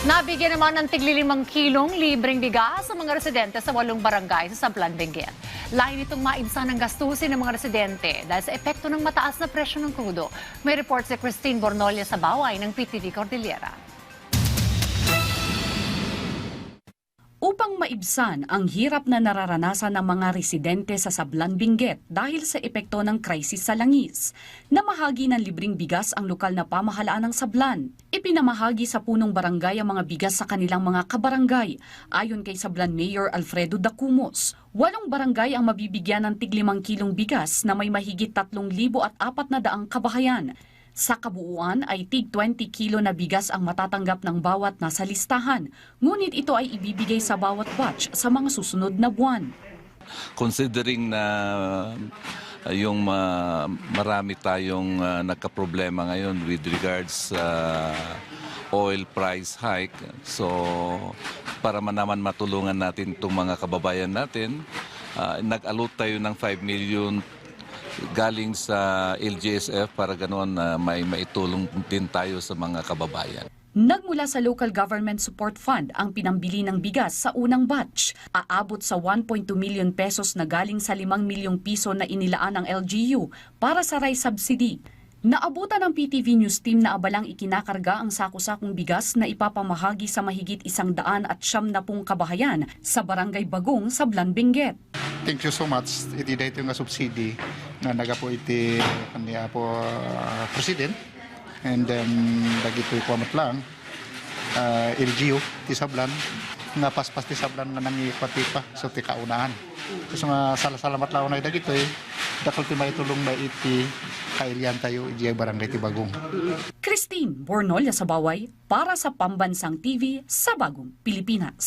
Nabigyan naman ng tigli-5 kilong libreng bigas sa mga residente sa 8 barangay sa Sablan, Benguet. Lain itong maibsan ng gastusin ng mga residente dahil sa epekto ng mataas na presyo ng krudo. May report si Christine Bornolia sa Baway ng PTV Cordillera. Upang maibsan ang hirap na nararanasan ng mga residente sa Sablan, Benguet dahil sa epekto ng krisis sa langis, namahagi ng libreng bigas ang lokal na pamahalaan ng Sablan. Ipinamahagi sa punong barangay ang mga bigas sa kanilang mga kabarangay. Ayon kay Sablan Mayor Alfredo Dacumos, 8 barangay ang mabibigyan ng tig-5 kilong bigas na may mahigit 3,400 kabahayan. Sa kabuuan ay tig 20 kilo na bigas ang matatanggap ng bawat nasa listahan, ngunit ito ay ibibigay sa bawat batch sa mga susunod na buwan. Considering na yung marami tayong nagkaproblema ngayon with regards sa oil price hike, so para naman matulungan natin itong mga kababayan natin, nag-allot tayo ng 5 million galing sa LGSF para ganoon may maitulong din tayo sa mga kababayan. Nagmula sa Local Government Support Fund ang pinambili ng bigas sa unang batch. Aabot sa 1.2 million pesos na galing sa 5 milyong piso na inilaan ng LGU para sa rice subsidy. Naabutan ng PTV News Team na abalang ikinakarga ang sako-sakong bigas na ipapamahagi sa mahigit 170 kabahayan sa Barangay Bagong, Sablan, Benguet. Thank you so much. Iti dahito nga subsidy na naga po iti kaniya po president. And then lagi po ikuamat lang LGU ti Sablan nga paspas ti Sablan nga nangiipati pa so ti kaunahan. So nga salamat lang na dagito dakal ti maitulong na iti kailian tayo iti barangay ti Bagong. Christine Bornolia sa Baway para sa Pambansang TV sa Bagong Pilipinas.